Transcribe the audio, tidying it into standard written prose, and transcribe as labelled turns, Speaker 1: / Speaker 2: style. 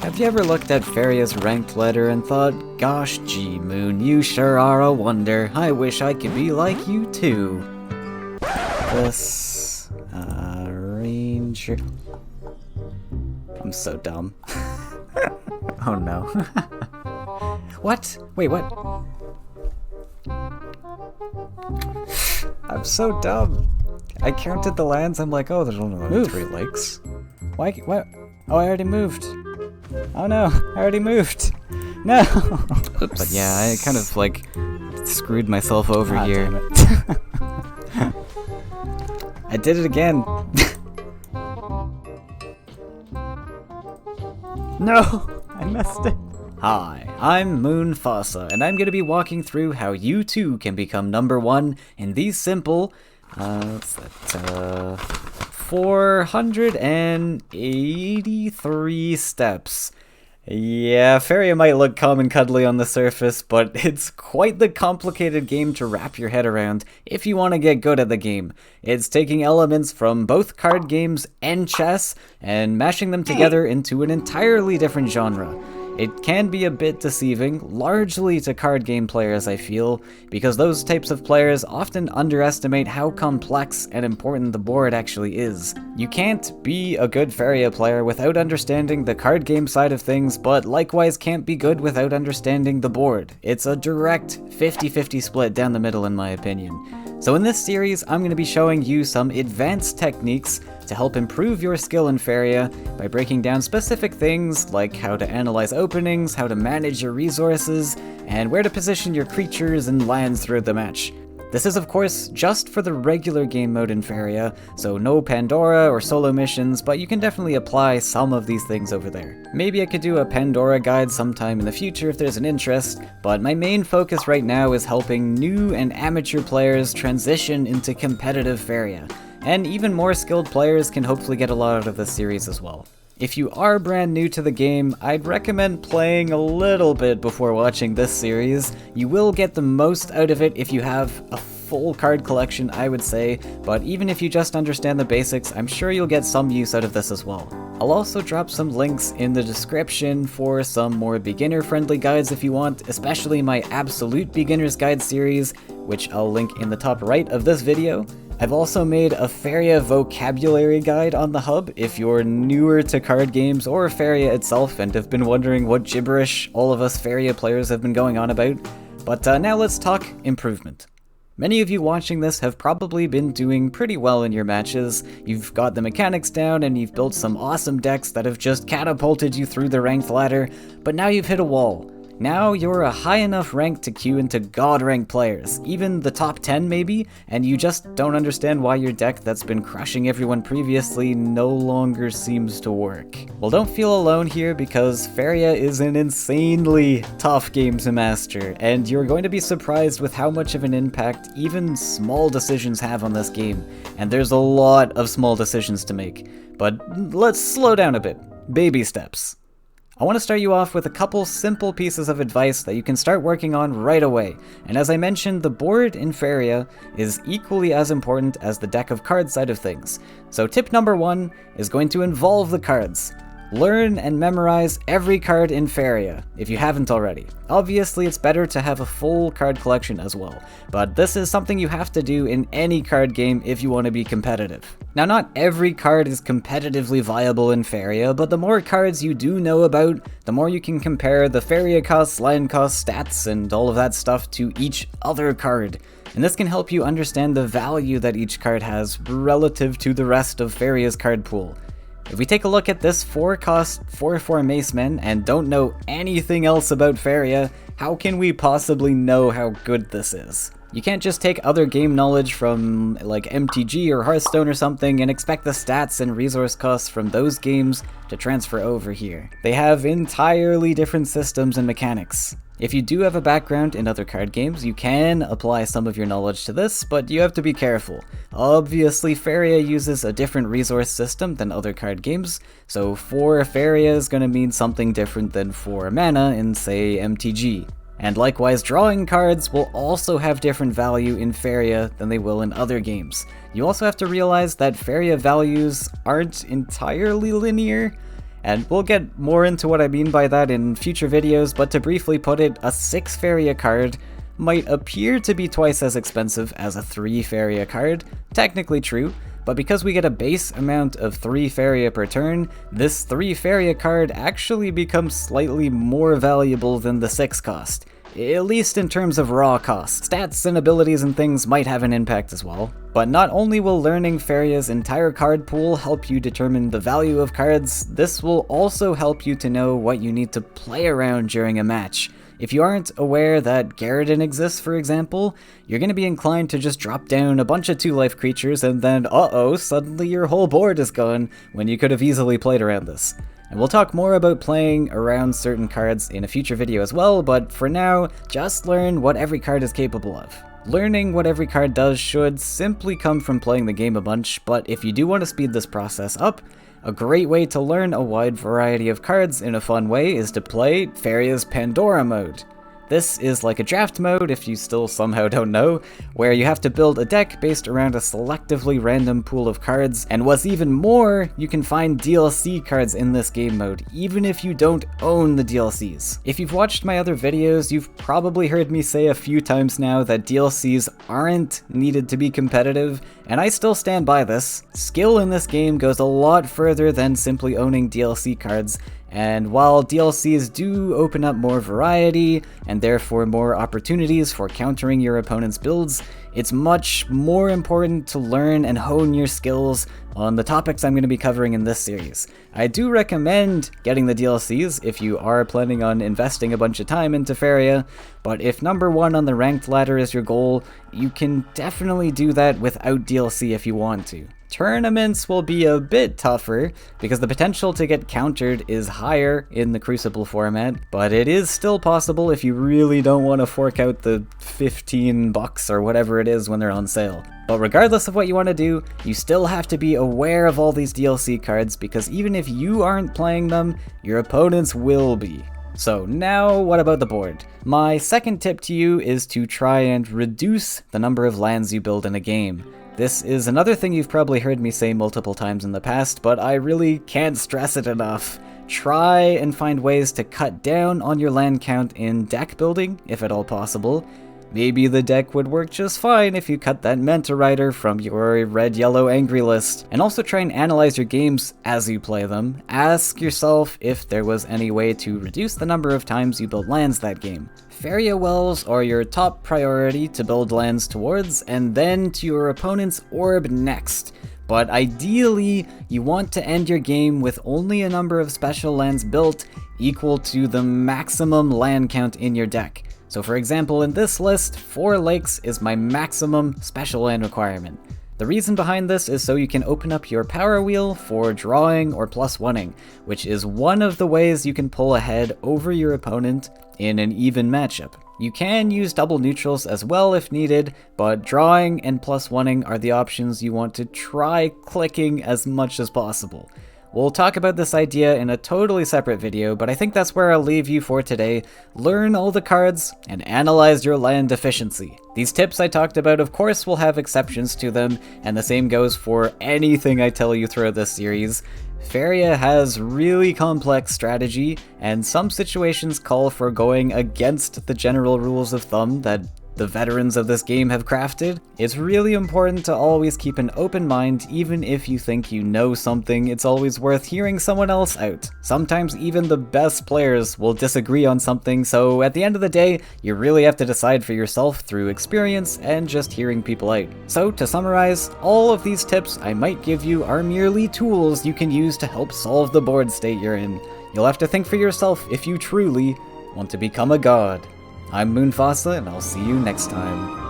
Speaker 1: Have you ever looked at Faeria's ranked ladder and thought, gosh gee Moon, you sure are a wonder, I wish I could be like you too. This... Ranger... I'm so dumb. Oh no. What? Wait, what? I'm so dumb. I counted the lands, I'm like, oh, there's only 3 lakes. Why? What? Oh, I already moved. Oh no, I already moved. No! Oops. But yeah, I kind of like screwed myself over here. Damn it. I did it again. No! I messed it. Hi, I'm Moon Fossa, and I'm going to be walking through how you too can become #1 in these simple, 483 steps. Yeah, Faeria might look calm and cuddly on the surface, but it's quite the complicated game to wrap your head around if you want to get good at the game. It's taking elements from both card games and chess and mashing them together into an entirely different genre. It can be a bit deceiving, largely to card game players I feel, because those types of players often underestimate how complex and important the board actually is. You can't be a good Faeria player without understanding the card game side of things, but likewise can't be good without understanding the board. It's a direct 50-50 split down the middle in my opinion. So in this series, I'm going to be showing you some advanced techniques to help improve your skill in Faeria by breaking down specific things like how to analyze openings, how to manage your resources, and where to position your creatures and lands throughout the match. This is of course just for the regular game mode in Faeria, so no Pandora or solo missions, but you can definitely apply some of these things over there. Maybe I could do a Pandora guide sometime in the future if there's an interest, but my main focus right now is helping new and amateur players transition into competitive Faeria. And even more skilled players can hopefully get a lot out of this series as well. If you are brand new to the game, I'd recommend playing a little bit before watching this series. You will get the most out of it if you have a full card collection, I would say, but even if you just understand the basics, I'm sure you'll get some use out of this as well. I'll also drop some links in the description for some more beginner-friendly guides if you want, especially my Absolute Beginner's Guide series, which I'll link in the top right of this video. I've also made a Faeria vocabulary guide on the hub if you're newer to card games or Faeria itself and have been wondering what gibberish all of us Faeria players have been going on about. But now let's talk improvement. Many of you watching this have probably been doing pretty well in your matches. You've got the mechanics down and you've built some awesome decks that have just catapulted you through the ranked ladder, but now you've hit a wall. Now you're a high enough rank to queue into god rank players, even the top 10 maybe, and you just don't understand why your deck that's been crushing everyone previously no longer seems to work. Well, don't feel alone here because Faeria is an insanely tough game to master, and you're going to be surprised with how much of an impact even small decisions have on this game, and there's a lot of small decisions to make. But let's slow down a bit. Baby steps. I want to start you off with a couple simple pieces of advice that you can start working on right away, and as I mentioned, the board in Faeria is equally as important as the deck of cards side of things. So tip number 1 is going to involve the cards. Learn and memorize every card in Faeria, if you haven't already. Obviously, it's better to have a full card collection as well, but this is something you have to do in any card game if you want to be competitive. Now, not every card is competitively viable in Faeria, but the more cards you do know about, the more you can compare the Faeria costs, land costs, stats, and all of that stuff to each other card. And this can help you understand the value that each card has relative to the rest of Faeria's card pool. If we take a look at this 4-cost 4/4 Maceman and don't know anything else about Faeria, how can we possibly know how good this is? You can't just take other game knowledge from like MTG or Hearthstone or something and expect the stats and resource costs from those games to transfer over here. They have entirely different systems and mechanics. If you do have a background in other card games, you can apply some of your knowledge to this, but you have to be careful. Obviously, Faeria uses a different resource system than other card games, so 4 Faeria is going to mean something different than 4 mana in, say, MTG. And likewise, drawing cards will also have different value in Faeria than they will in other games. You also have to realize that Faeria values aren't entirely linear, And we'll get more into what I mean by that in future videos, but to briefly put it, a 6 Faeria card might appear to be twice as expensive as a 3 Faeria card, technically true, but because we get a base amount of 3 Faeria per turn, this 3 Faeria card actually becomes slightly more valuable than the 6 cost. At least in terms of raw cost. Stats and abilities and things might have an impact as well. But not only will learning Faeria's entire card pool help you determine the value of cards, this will also help you to know what you need to play around during a match. If you aren't aware that Garradin exists, for example, you're going to be inclined to just drop down a bunch of 2-life creatures and then, uh-oh, suddenly your whole board is gone when you could have easily played around this. And we'll talk more about playing around certain cards in a future video as well, but for now, just learn what every card is capable of. Learning what every card does should simply come from playing the game a bunch, but if you do want to speed this process up, a great way to learn a wide variety of cards in a fun way is to play Faeria's Pandora mode. This is like a draft mode, if you still somehow don't know, where you have to build a deck based around a selectively random pool of cards, and what's even more, you can find DLC cards in this game mode, even if you don't own the DLCs. If you've watched my other videos, you've probably heard me say a few times now that DLCs aren't needed to be competitive, and I still stand by this. Skill in this game goes a lot further than simply owning DLC cards, and while DLCs do open up more variety, and therefore more opportunities for countering your opponent's builds, it's much more important to learn and hone your skills on the topics I'm going to be covering in this series. I do recommend getting the DLCs if you are planning on investing a bunch of time into Faeria, but if number 1 on the ranked ladder is your goal, you can definitely do that without DLC if you want to. Tournaments will be a bit tougher, because the potential to get countered is higher in the Crucible format, but it is still possible if you really don't want to fork out the $15 or whatever it is when they're on sale. But regardless of what you want to do, you still have to be aware of all these DLC cards, because even if you aren't playing them, your opponents will be. So now, what about the board? My second tip to you is to try and reduce the number of lands you build in a game. This is another thing you've probably heard me say multiple times in the past, but I really can't stress it enough. Try and find ways to cut down on your land count in deck building, if at all possible. Maybe the deck would work just fine if you cut that Manta Rider from your red-yellow angry list. And also try and analyze your games as you play them. Ask yourself if there was any way to reduce the number of times you build lands that game. Faeria Wells are your top priority to build lands towards, and then to your opponent's orb next. But ideally, you want to end your game with only a number of special lands built equal to the maximum land count in your deck. So for example, in this list, 4 lakes is my maximum special land requirement. The reason behind this is so you can open up your power wheel for drawing or +1ing, which is one of the ways you can pull ahead over your opponent in an even matchup. You can use double neutrals as well if needed, but drawing and +1ing are the options you want to try clicking as much as possible. We'll talk about this idea in a totally separate video, but I think that's where I'll leave you for today. Learn all the cards and analyze your land efficiency. These tips I talked about, of course, will have exceptions to them, and the same goes for anything I tell you throughout this series. Faeria has really complex strategy, and some situations call for going against the general rules of thumb that the veterans of this game have crafted. It's really important to always keep an open mind. Even if you think you know something, it's always worth hearing someone else out. Sometimes even the best players will disagree on something, so at the end of the day, you really have to decide for yourself through experience and just hearing people out. So to summarize, all of these tips I might give you are merely tools you can use to help solve the board state you're in. You'll have to think for yourself if you truly want to become a god. I'm Moonfasa, and I'll see you next time.